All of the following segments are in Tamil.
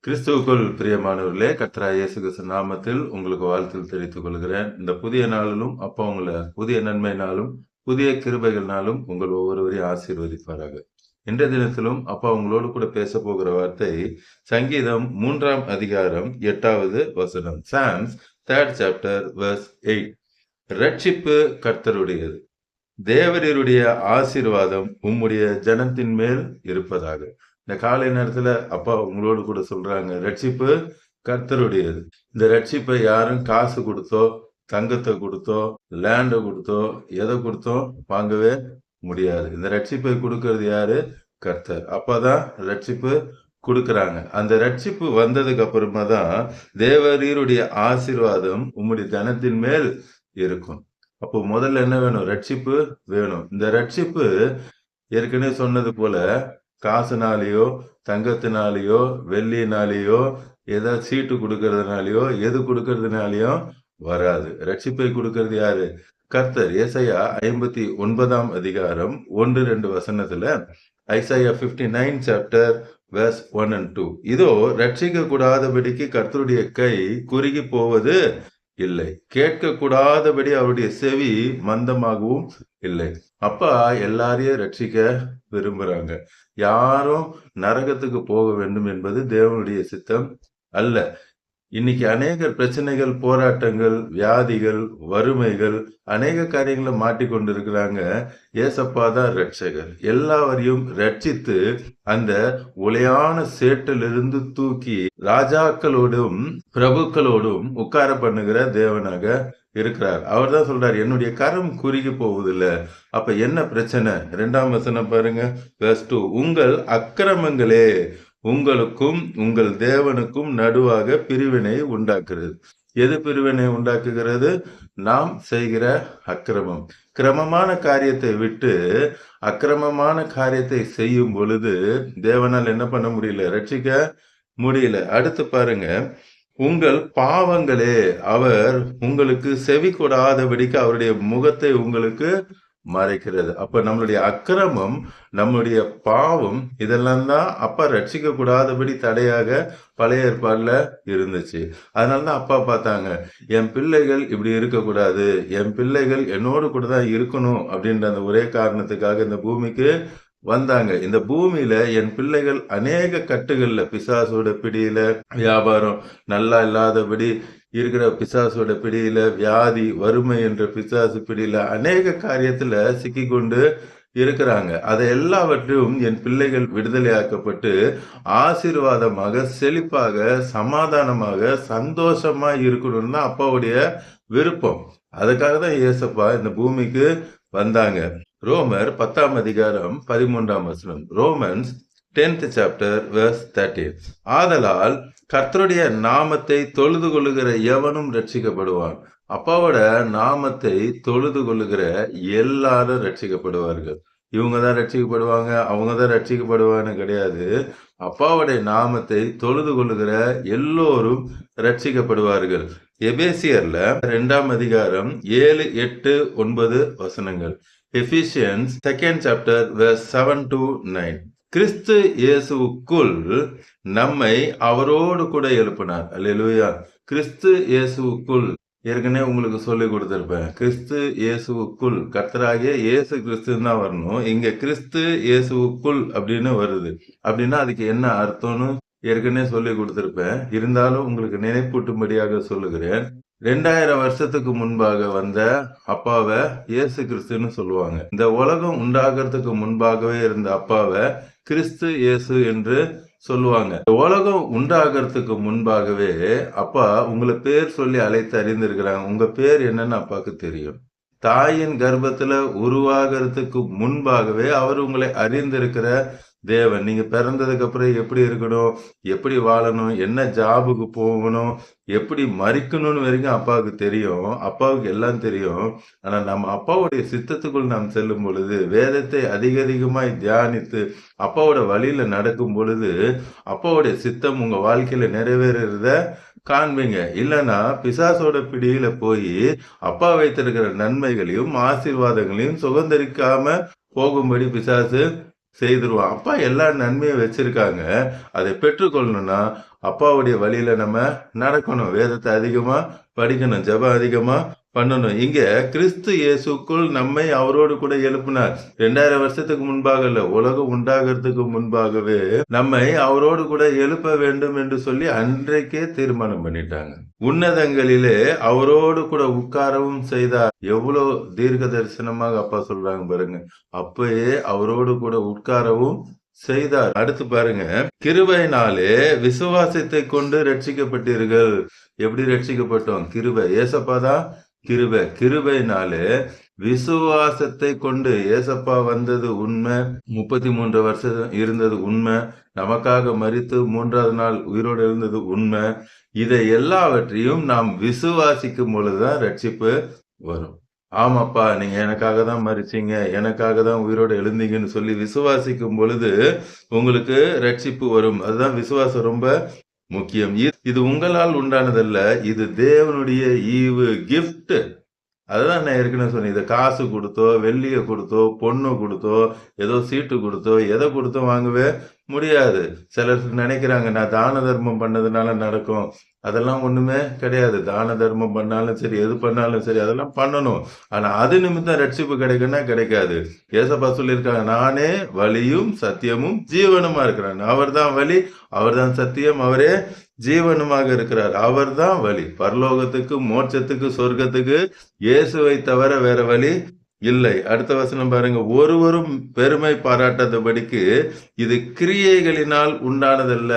கிறிஸ்துவுக்குள் பிரியமானவர்களே, கர்த்தராகிய இயேசு கிறிஸ்து நாமத்தில் உங்களுக்கு வாழ்த்தில் தெரிவித்துக் கொள்கிறேன். இந்த புதிய நாளிலும் அப்பா உங்களை புதிய நன்மையினாலும் புதிய கிருபைகள்னாலும் உங்கள் ஒவ்வொருவரையும் ஆசீர்வதிப்பாராக. இன்றைய தினத்திலும் அப்பா உங்களோடு கூட பேச போகிற வார்த்தை சங்கீதம் 3ஆம் அதிகாரம் 8வது வசனம். Psalms 3rd chapter verse 8. ரட்சிப்பு கர்த்தருடையது, தேவரீருடைய ஆசீர்வாதம் உம்முடைய ஜனத்தின் மேல் இருப்பதாக. இந்த காலை நேரத்துல அப்பா உங்களோடு கூட சொல்றாங்க, ரட்சிப்பு கர்த்தருடையது. இந்த ரட்சிப்பை யாரும் காசு கொடுத்தோ, தங்கத்தை கொடுத்தோ, லேண்ட கொடுத்தோ, எதை கொடுத்தோ வாங்கவே முடியாது. இந்த ரட்சிப்பை கொடுக்கறது யாரு? கர்த்தர். அப்பதான் ரட்சிப்பு கொடுக்கறாங்க. அந்த ரட்சிப்பு வந்ததுக்கு அப்புறமா தான் தேவரீருடைய ஆசீர்வாதம் உம்முடைய ஜனத்தின் மேல் இருக்கும். அப்போ முதல்ல என்ன வேணும்? ரட்சிப்பு வேணும். இந்த ரட்சிப்பு ஏற்கனவே சொன்னது போல காசுனாலேயோ, தங்கத்தினாலேயோ, வெள்ளினாலேயோ, ஏதாவது சீட்டு கொடுக்கறதுனாலயோ, எது கொடுக்கறதுனாலயோ வராது. ரட்சிப்பை கொடுக்கறது யாரு? கர்த்தர். ஏசாயா 59ஆம் அதிகாரம் 1-2 வசனத்துல, ஐசாயா 59 chapter verse 1 and 2. இதோ ரட்சிக்க கூடாதபடிக்கு கர்த்தருடைய கை குறுகி போவது இல்லை, கேட்க கூடாதபடி அவருடைய செவி மந்தமாகவும் இல்லை. அப்பா எல்லாரையும் ரட்சிக்க விரும்புறாங்க. யாரும் நரகத்துக்கு போக வேண்டும் என்பது தேவனுடைய சித்தம் அல்ல. இன்னைக்கு அநேக பிரச்சனைகள், போராட்டங்கள், வியாதிகள், வறுமைகள், அநேக காரியங்களை மாட்டிக்கொண்டிருக்கிறாங்க. ஏசப்பா தான் ரட்சகர். எல்லாவரையும் ரட்சித்து அந்த உளையான சேற்றிலிருந்து தூக்கி ராஜாக்களோடும் பிரபுக்களோடும் உட்கார பண்ணுகிற தேவனாக இருக்கிறார். அவர் தான் சொல்றார், என்னுடைய கரம் குறுகி போவதில்லை. அப்ப என்ன பிரச்சனை? 2ஆம் வசனம் பாருங்க, verse 2. உங்கள் அக்கிரமங்களே உங்களுக்கும் உங்கள் தேவனுக்கும் நடுவாக பிரிவினை உண்டாக்குறது. எது பிரிவினை உண்டாக்குகிறது? நாம் செய்கிற அக்கிரமம். கிரமமான காரியத்தை விட்டு அக்கிரமமான காரியத்தை செய்யும் பொழுது தேவனால் என்ன பண்ண முடியல? ரட்சிக்க முடியல. அடுத்து பாருங்க, உங்கள் பாவங்களே அவர் உங்களுக்கு செவி கொடாதபடிக்கு அவருடைய முகத்தை உங்களுக்கு மறைக்கிறது. அப்ப நம்மளுடைய அக்கிரமம், நம்மளுடைய பாவம், இதெல்லாம் தான் அப்பா ரட்சிக்க கூடாதபடி தடையாக பழைய ஏற்பாடுல இருந்துச்சு. அதனாலதான் அப்பா பார்த்தாங்க, என் பிள்ளைகள் இப்படி இருக்கக்கூடாது, என் பிள்ளைகள் என்னோடு கூட தான் இருக்கணும் அப்படின்ற அந்த ஒரே காரணத்துக்காக இந்த பூமிக்கு வந்தாங்க. இந்த பூமியில என் பிள்ளைகள் அநேக கட்டுகள்ல, பிசாசோட பிடியில, வியாபாரம் நல்லா இல்லாதபடி இருக்கிற பிசாசோட பிடியில, வியாதி, வறுமை என்ற பிசாசு பிடியில, அநேக காரியத்துல சிக்கி கொண்டு இருக்கிறாங்க. அதை எல்லாவற்றையும் என் பிள்ளைகள் விடுதலையாக்கப்பட்டு ஆசீர்வாதமாக, செழிப்பாக, சமாதானமாக, சந்தோஷமா இருக்கணும்னு தான் அப்பாவுடைய விருப்பம். அதுக்காக தான் இயேசப்பா இந்த பூமிக்கு வந்தாங்க. ரோமர் 10ஆம் அதிகாரம் 13ஆம் வசனம். Romans 10th chapter verse 13. ஆதலால் கர்த்தருடைய நாமத்தை தொழுது கொள்ளுகிற எவனும் ரட்சிக்கப்படுவான். அப்பாவோட நாமத்தை தொழுது கொள்ளுகிற எல்லாரும் ரட்சிக்கப்படுவார்கள். இவங்க தான் ரட்சிக்கப்படுவாங்க, அவங்க தான் ரட்சிக்கப்படுவான்னு கிடையாது. அப்பாவுடைய நாமத்தை தொழுது கொள்ளுகிற எல்லோரும் ரட்சிக்கப்படுவார்கள். எபேசியர்ல 2ஆம் அதிகாரம் 7, 8, 9 வசனங்கள். எபிசியன்ஸ் 2nd chapter verse 7 to 9. கிறிஸ்து இயேசுவுக்குள் நம்மை அவரோடு கூட எழுப்பினார். அல்லேலூயா. கிறிஸ்து இயேசுவுக்குள் ஏற்கனவே உங்களுக்கு சொல்லி கொடுத்திருப்பேன். கிறிஸ்து இயேசுவுக்குள், கர்த்தராகிய இயேசு கிறிஸ்துன்னு தான் வரணும். இங்க கிறிஸ்து இயேசுவுக்குள் அப்படின்னு வருது. அப்படின்னா அதுக்கு என்ன அர்த்தம்னு ஏற்கனவே சொல்லி கொடுத்திருப்பேன். இருந்தாலும் உங்களுக்கு நினைப்பூட்டும்படியாக சொல்லுகிறேன். 2000 வருஷத்துக்கு முன்பாக வந்த அப்பாவை இயேசு கிறிஸ்துன்னு சொல்லுவாங்க. இந்த உலகம் உண்டாகிறதுக்கு முன்பாகவே இருந்த அப்பாவை கிறிஸ்து இயேசு என்று சொல்லுவாங்க. உலகம் உண்டாகிறதுக்கு முன்பாகவே அப்பா உங்களை பேர் சொல்லி அழைத்து அறிந்திருக்கிறாங்க. உங்க பேர் என்னன்னு அப்பாவுக்கு தெரியும். தாயின் கர்ப்பத்துல உருவாகிறதுக்கு முன்பாகவே அவர் உங்களை அறிந்திருக்கிற தேவன். நீங்க பிறந்ததுக்கு அப்புறம் எப்படி இருக்கணும், எப்படி வாழணும், என்ன ஜாபுக்கு போகணும், எப்படி மறிக்கணும்னு வரைக்கும் அப்பாவுக்கு தெரியும். அப்பாவுக்கு எல்லாம் தெரியும். ஆனா நம்ம அப்பாவுடைய சித்தத்துக்குள் நாம் செல்லும் பொழுது, வேதத்தை அதிகமாய் தியானித்து அப்பாவோட வழியில நடக்கும் பொழுது அப்பாவுடைய சித்தம் உங்க வாழ்க்கையில நிறைவேறத காண்பீங்க. இல்லைன்னா பிசாசோட பிடியில போய் அப்பா வைத்திருக்கிற நன்மைகளையும் ஆசீர்வாதங்களையும் சுதந்திரிக்காம போகும்படி பிசாசு செய்திருவான். அப்பா எல்லா நன்மையும் வச்சிருக்காங்க. அதை பெற்றுக்கொள்ளணும்னா அப்பாவுடைய வழியில நம்ம நடக்கணும். வேதத்தை அதிகமா படிக்கணும். ஜெபம் அதிகமா பண்ணணும். இங்க கிறிஸ்து இயேசுக்குள் நம்மை அவரோடு கூட எழுப்பினார். 2000 வருஷத்துக்கு முன்பாக இல்ல, உலகம் உண்டாகிறதுக்கு முன்பாகவே நம்மை அவரோடு கூட எழுப்ப வேண்டும் என்று சொல்லி அன்றைக்கே தீர்மானம் பண்ணிட்டாங்க. உன்னதங்களிலே அவரோடு கூட உட்காரவும் செய்தார். எவ்வளவு தீர்க்க தரிசனமாக அப்பா சொல்றாங்க பாருங்க. அப்பயே அவரோடு கூட உட்காரவும் செய்தார். அடுத்து பாருங்க, கிருபையினாலே விசுவாசத்தை கொண்டு ரட்சிக்கப்பட்டீர்கள். எப்படி ரட்சிக்கப்பட்டோம்? கிருபை. ஏசப்பா தான் கிருபை. கிருபையினாலே விசுவாசத்தை கொண்டு. ஏசப்பா வந்தது உண்மை, 33 வருஷம் இருந்தது உண்மை, நமக்காக மரித்து 3வது நாள் உயிரோடு இருந்தது உண்மை. இதை எல்லாவற்றையும் நாம் விசுவாசிக்கும் பொழுதுதான் ரட்சிப்பு வரும். ஆமாப்பா, நீங்க எனக்காக தான் மரிச்சீங்க, எனக்காக தான் உயிரோடு எழுந்தீங்கன்னு சொல்லி விசுவாசிக்கும் பொழுது உங்களுக்கு ரட்சிப்பு வரும். அதுதான் விசுவாசம் ரொம்ப முக்கியம். இது உங்களால் உண்டானதல்ல, இது தேவனுடைய ஈவு, கிஃப்ட். அதுதான் நான் ஏற்கனவே சொன்னேன். இதை காசு கொடுத்தோ, வெள்ளியை கொடுத்தோ, பொண்ணு கொடுத்தோ, ஏதோ சீட்டு கொடுத்தோ, எதை கொடுத்தோ வாங்கவே முடியாது. சிலர் நினைக்கிறாங்க நான் தான தர்மம் பண்ணதுனால நடக்கும். அதெல்லாம் ஒண்ணுமே கிடையாது. தான தர்மம் பண்ணாலும் சரி, எது பண்ணாலும் சரி, அதெல்லாம் பண்ணணும். ஆனா அது நிமித்தம் ரட்சிப்பு கிடைக்குன்னா கிடைக்காது. ஏசப்பா சொல்லியிருக்காங்க, நானே வழியும் சத்தியமும் ஜீவனுமா இருக்கிறேன். அவர் தான் வழி, அவர் தான் சத்தியம், அவரே ஜீவனுமாக இருக்கிறார். அவர் தான் வழி. பரலோகத்துக்கு, மோட்சத்துக்கு, சொர்க்கத்துக்கு இயேசுவை தவிர வேற வழி இல்லை. அடுத்த வசனம் பாருங்க, ஒருவரும் பெருமை பாராட்டாதபடிக்கு இது கிரியைகளினால் உண்டானதல்ல.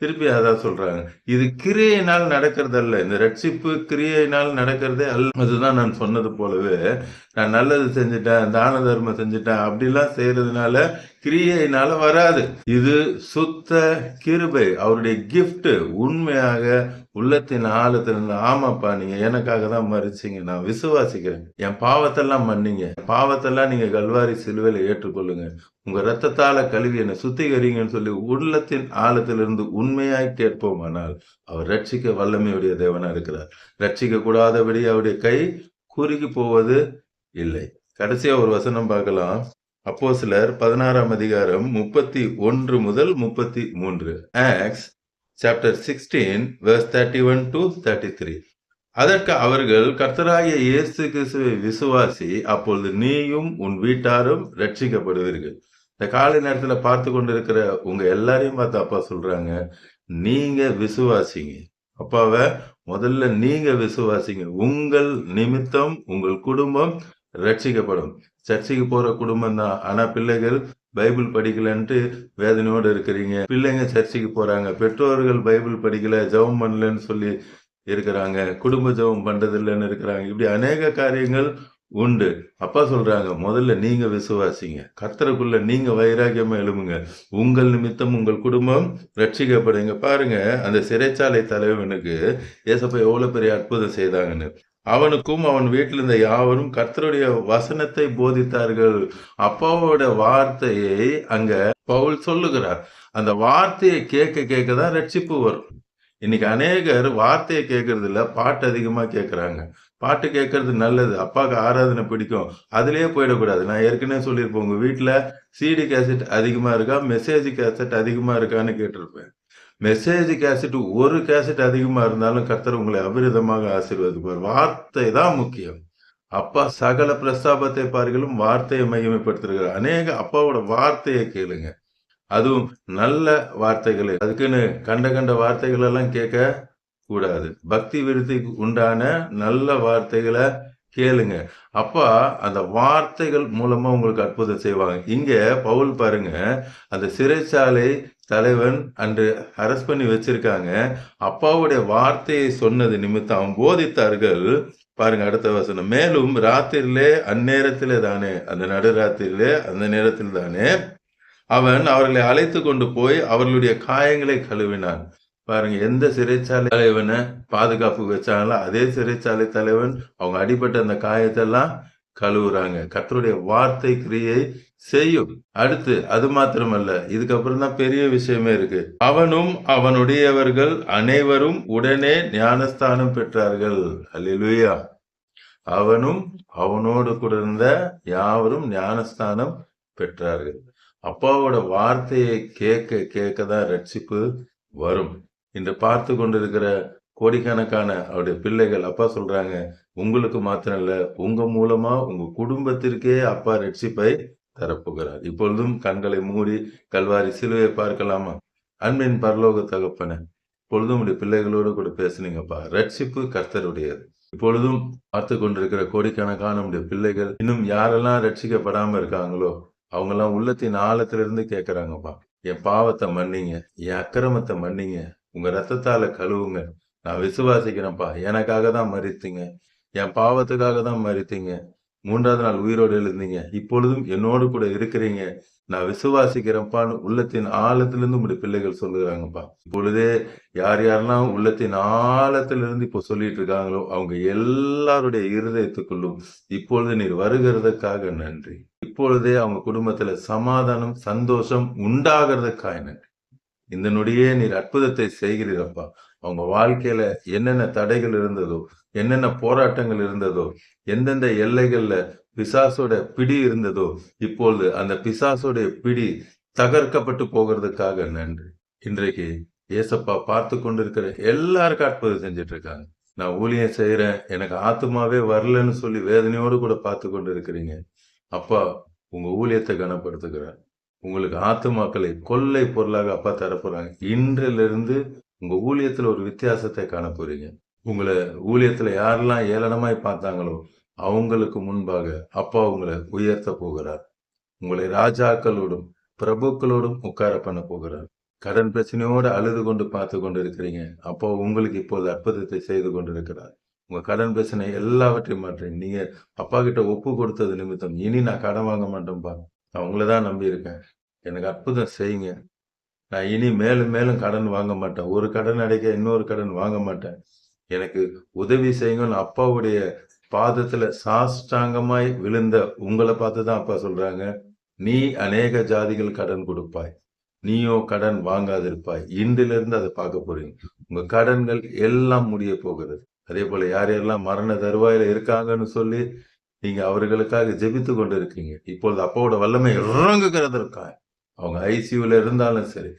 திருப்பி அதான் சொல்றாங்க, இது கிரியையினால் நடக்கிறதல்ல. இந்த ரட்சிப்பு கிரியையினால் நடக்கிறதே அல்ல. அதுதான் நான் சொன்னது போலவே, நான் நல்லது செஞ்சுட்டேன், தான தர்மம் செஞ்சுட்டேன் அப்படிலாம் செய்யறதுனால கிரியையினால வராது. இது சுத்த கிருபை, அவருடைய கிஃப்ட். உண்மையாக உள்ளத்தின் ஆழத்திலிருந்து, ஆமாப்பா நீங்க எனக்காக தான் மரிச்சீங்க, நான் விசுவாசிக்கிறேன், என் பாவத்தெல்லாம் மன்னிங்க, பாவத்தெல்லாம் நீங்க கல்வாரி சிலுவையில ஏற்றுக்கொள்ளுங்க, உங்க ரத்தத்தால கழுவி என்னை சுத்திகரிங்கன்னு சொல்லி உள்ளத்தின் ஆழத்திலிருந்து உண்மையாய் கேட்போமானால் அவர் ரட்சிக்க வல்லமையுடைய தேவனா இருக்கிறார். ரட்சிக்க கூடாதபடி அவருடைய கை குறுகி போவது இல்லை. கடைசியா ஒரு வசனம் பார்க்கலாம். அப்போஸ்தலர் 16ஆம் அதிகாரம் 31 முதல் 33. Acts chapter 16 verse 31 to 33. அதற்கு அவர்கள், கர்த்தராகிய இயேசு கிறிஸ்துவை விசுவாசி, அப்பொழுது நீயும் உன் வீட்டாரும் ரட்சிக்கப்படுவீர்கள். இந்த காலை நேரத்துல பார்த்து கொண்டிருக்கிற உங்க எல்லாரையும் பார்த்து அப்பா சொல்றாங்க, நீங்க விசுவாசிங்க. அப்பாவை முதல்ல நீங்க விசுவாசிங்க. உங்கள் நிமித்தம் உங்கள் குடும்பம் ரட்சிக்கப்படும். சர்ச்சைக்கு போற குடும்பம் தான், ஆனா பிள்ளைகள் பைபிள் படிக்கலன்ட்டு வேதனையோடு இருக்கிறீங்க. பிள்ளைங்க சர்ச்சைக்கு போறாங்க, பெற்றோர்கள் பைபிள் படிக்கல, ஜெபம் பண்ணலன்னு சொல்லி இருக்கிறாங்க, குடும்ப ஜெபம் பண்றது இல்லைன்னு இருக்கிறாங்க. இப்படி அநேக காரியங்கள் உண்டு. அப்பா சொல்றாங்க, முதல்ல நீங்க விசுவாசிங்க, கர்த்தருக்குள்ள நீங்க வைராக்கியமா எழுமுங்க, உங்கள் நிமித்தம் உங்கள் குடும்பம் ரட்சிக்கப்படுங்க. பாருங்க, அந்த சிறைச்சாலை தலைவனுக்கு ஏசப்பா எவ்வளவு பெரிய அற்புதம் செய்தாங்கன்னு. அவனுக்கும் அவன் வீட்டில் இருந்த யாவரும் கர்த்தருடைய வசனத்தை போதித்தார்கள். அப்பாவோட வார்த்தையை அங்க பவுல் சொல்லுகிறார். அந்த வார்த்தையை கேட்க கேட்கதான் ரட்சிப்பு வரும். இன்னைக்கு அநேகர் வார்த்தையை கேட்கறது இல்ல, பாட்டு அதிகமா கேட்கறாங்க. பாட்டு கேட்கறது நல்லது, அப்பாவுக்கு ஆராதனை பிடிக்கும், அதுலயே போயிடக்கூடாது. நான் ஏற்கனவே சொல்லியிருப்பேன், உங்க வீட்டுல சிடி கேசட் அதிகமா இருக்கா, மெசேஜ் கேசட் அதிகமா இருக்கான்னு கேட்டிருப்பேன். மெசேஜ் கேசட் ஒரு கேசட் அதிகமா இருந்தாலும் கர்த்தர் உங்களை அபிரிதமாக ஆசீர்வதிப்பார். வார்த்தை தான் முக்கியம். அப்பா சகல பிரஸ்தாபத்தை பார்க்கலும் வார்த்தையை மையமைப்படுத்துகிறார். அநேக அப்பாவோட வார்த்தையை கேளுங்க, அதுவும் நல்ல வார்த்தைகளை. அதுக்குன்னு கண்ட வார்த்தைகள் எல்லாம் கேட்க கூடாது. பக்தி விருத்திக்கு உண்டான நல்ல வார்த்தைகளை கேளுங்க. அப்பா அந்த வார்த்தைகள் மூலமா உங்களுக்கு அற்புதம் செய்வாங்க. இங்க பவுல் பாருங்க, அந்த சிறைச்சாலை தலைவன் அன்று அரெஸ்ட் பண்ணி வச்சிருக்காங்க. அப்பாவுடைய வார்த்தையை சொன்னது நிமித்தம் அவன் போதித்தார்கள். பாருங்க அடுத்த வசனம், மேலும் ராத்திரிலே அந்நேரத்திலே தானே, அந்த நடுராத்திரிலே அந்த நேரத்தில் தானே அவன் அவர்களை அழைத்து கொண்டு போய் அவர்களுடைய காயங்களை கழுவினான். பாருங்க, எந்த சிறைச்சாலை தலைவனை பாதுகாப்பு வச்சாங்களோ அதே சிறைச்சாலை தலைவன் அவங்க அடிபட்ட அந்த காயத்தெல்லாம் கழுவுறாங்க. கர்த்தருடைய வார்த்தை கிரியை செய்யும். அடுத்து அது மாத்திரமல்ல, இதுக்கப்புறம் தான் பெரிய விஷயமே இருக்கு. அவனும் அவனுடையவர்கள் அனைவரும் உடனே ஞானஸ்தானம் பெற்றார்கள். அல்லேலூயா. அவனும் அவனோடு கூட இருந்த யாவரும் ஞானஸ்தானம் பெற்றார்கள். அப்பாவோட வார்த்தையை கேட்க கேட்க தான் ரட்சிப்பு வரும். இன்று பார்த்து கொண்டிருக்கிற கோடிக்கணக்கான அவருடைய பிள்ளைகள் அப்பா சொல்றாங்க, உங்களுக்கு மாத்திரம் இல்ல, உங்க மூலமா உங்க குடும்பத்திற்கே அப்பா ரட்சிப்பை தரப்போகிறார். இப்பொழுதும் கண்களை மூடி கல்வாரி சிலுவையை பார்க்கலாமா? அன்பின் பரலோக தகப்பனே, இப்பொழுதும் உடைய பிள்ளைகளோடு கூட பேசுனீங்கப்பா. ரட்சிப்பு கர்த்தருடையது. இப்பொழுதும் பார்த்து கொண்டிருக்கிற கோடிக்கணக்கான உடைய பிள்ளைகள் இன்னும் யாரெல்லாம் ரட்சிக்கப்படாம இருக்காங்களோ அவங்கெல்லாம் உள்ளத்தின் ஆழத்திலிருந்து கேட்கறாங்கப்பா. என் பாவத்தை மன்னிங்க, என் அக்கிரமத்தை மன்னிங்க, உங்க ரத்தத்தால கழுவுங்க. நான் விசுவாசிக்கிறேன்ப்பா, எனக்காக தான் மரித்தீங்க, என் பாவத்துக்காக தான் மரித்தீங்க, 3வது நாள் உயிரோடு எழுந்தீங்க, இப்பொழுதும் என்னோடு கூட இருக்கிறீங்க, நான் விசுவாசிக்கிறேன்ப்பான்னு உள்ளத்தின் ஆழத்திலிருந்து உங்களுடைய பிள்ளைகள் சொல்லுறாங்கப்பா. இப்பொழுதே யார் யாரெல்லாம் உள்ளத்தின் ஆழத்திலிருந்து இப்போ சொல்லிட்டு இருக்காங்களோ அவங்க எல்லாருடைய இருதயத்துக்குள்ளும் இப்பொழுது நீர் வருகிறதுக்காக நன்றி. இப்பொழுதே அவங்க குடும்பத்துல சமாதானம், சந்தோஷம் உண்டாகிறதுக்காக நன்றி. இந்த நொடியே நீர் அற்புதத்தை செய்கிறீரப்பா. அவங்க வாழ்க்கையில என்னென்ன தடைகள் இருந்ததோ, என்னென்ன போராட்டங்கள் இருந்ததோ, எந்தெந்த எல்லைகள்ல பிசாசோட பிடி இருந்ததோ, இப்பொழுது அந்த பிசாசோடைய பிடி தகர்க்கப்பட்டு போகிறதுக்காக நன்றி. இன்றைக்கு ஏசப்பா பார்த்து கொண்டிருக்கிற எல்லாருக்கும் அற்புதம் செஞ்சுட்டு இருக்காங்க. நான் ஊழியம் செய்யறேன், எனக்கு ஆத்துமாவே வரலன்னு சொல்லி வேதனையோடு கூட பார்த்து கொண்டு இருக்கிறீங்க. அப்பா உங்க ஊழியத்தை கனப்படுத்துகிறார். உங்களுக்கு ஆத்துமாக்களை கொள்ளை பொருளாக அப்பா தரப்போறாங்க. இன்றிலிருந்து உங்க ஊழியத்துல ஒரு வித்தியாசத்தை காண போறீங்க. உங்களை ஊழியத்துல யாரெல்லாம் ஏளனமாய் பார்த்தாங்களோ அவங்களுக்கு முன்பாக அப்பா உங்களை உயர்த்த போகிறார். உங்களை ராஜாக்களோடும் பிரபுக்களோடும் உட்கார பண்ண போகிறார். கடன் பிரச்சனையோடு அழுது கொண்டு பார்த்து கொண்டு இருக்கிறீங்க. அப்போ உங்களுக்கு இப்போது அற்புதத்தை செய்து கொண்டிருக்கிறார். உங்க கடன் பிரச்சனை எல்லாவற்றையும் மாற்றீங்க. நீங்க அப்பா கிட்ட ஒப்பு கொடுத்தது நிமித்தம் இனி நான் கடன் வாங்க மாட்டேன்பா, நான் உங்களை தான் நம்பி இருக்கேன், எனக்கு அற்புதம் செய்யுங்க, நான் இனி மேலும் மேலும் கடன் வாங்க மாட்டேன், ஒரு கடன் அடைக்க இன்னொரு கடன் வாங்க மாட்டேன், எனக்கு உதவி செய்யுங்கன்னு அப்பாவுடைய பாதத்துல சாஷ்டாங்கமாய் விழுந்த உங்களை பார்த்து தான் அப்பா சொல்றாங்க, நீ அநேக ஜாதிகள் கடன் கொடுப்பாய், நீயோ கடன் வாங்காதிருப்பாய். இன்றிலிருந்து அதை பார்க்க போறீங்க. உங்க கடன்கள் எல்லாம் முடிய போகிறது. அதே போல யார் யாரெல்லாம் மரண தருவாயில இருக்காங்கன்னு சொல்லி நீங்க அவர்களுக்காக ஜெபித்து கொண்டு இருக்கீங்க. இப்பொழுது அப்பாவோட வல்லமை இறங்குகிறதற்காக, அவங்க ஐசியூல இருந்தாலும் சரி,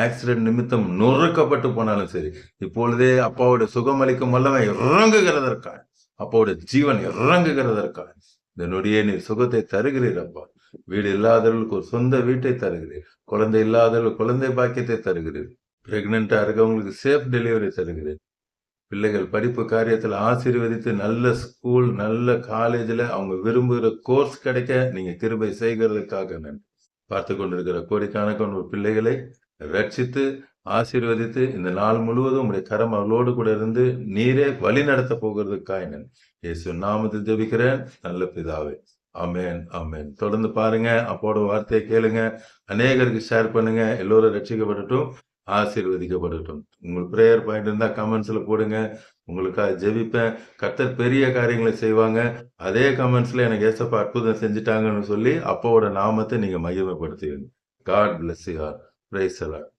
ஆக்சிடென்ட் நிமித்தம் நொறுக்கப்பட்டு போனாலும் சரி, இப்பொழுதே அப்பாவோட சுகமளிக்கும் வல்லமை இறங்குகிறதற்காக, அப்பாவோட ஜீவன் இறங்குகிறதற்காக இந்த நொடியே நீர் சுகத்தை தருகிறீர் அப்பா. வீடு இல்லாதவர்களுக்கு ஒரு சொந்த வீட்டை தருகிறீர். குழந்தை இல்லாதவர்களுக்கு குழந்தை பாக்கியத்தை தருகிறீர். பிரெக்னெண்டா இருக்கவங்களுக்கு சேஃப் டெலிவரி தருகிறீர். பிள்ளைகள் படிப்பு காரியத்தில் ஆசீர்வதித்து நல்ல ஸ்கூல், நல்ல காலேஜில் அவங்க விரும்புகிற கோர்ஸ் கிடைக்க நீங்க கிருபை செய்கிறதுக்காக நன்றி. பார்த்து கொண்டிருக்கிற கோடிக்கணக்கான பிள்ளைகளை ரட்சித்து ஆசீர்வதித்து இந்த நாள் முழுவதும் உடைய கரம் அவளோடு கூட இருந்து நீரே வழி நடத்த போகிறதுக்காக நன்றி. இயேசு நாமத்தில் ஜெபிக்கிறேன் நல்ல பிதாவே, ஆமென் ஆமென். தொடர்ந்து பாருங்க, அப்போட வார்த்தையை கேளுங்க, அநேகருக்கு ஷேர் பண்ணுங்க. எல்லோரும் ரட்சிக்கப்படட்டும், ஆசீர்வதிக்கப்படட்டும். உங்களுக்கு பிரேயர் பாயிண்ட் இருந்தா கமெண்ட்ஸ்ல போடுங்க, உங்களுக்காக ஜெபிப்பேன். கர்த்தர் பெரிய காரியங்களை செய்வாங்க. அதே கமெண்ட்ஸ்ல எனக்கு ஏசப்பா அற்புதம் செஞ்சுட்டாங்கன்னு சொல்லி அப்போட நாமத்தை நீங்க மகிமைப்படுத்துவீங்க. God bless you all. Praise the Lord.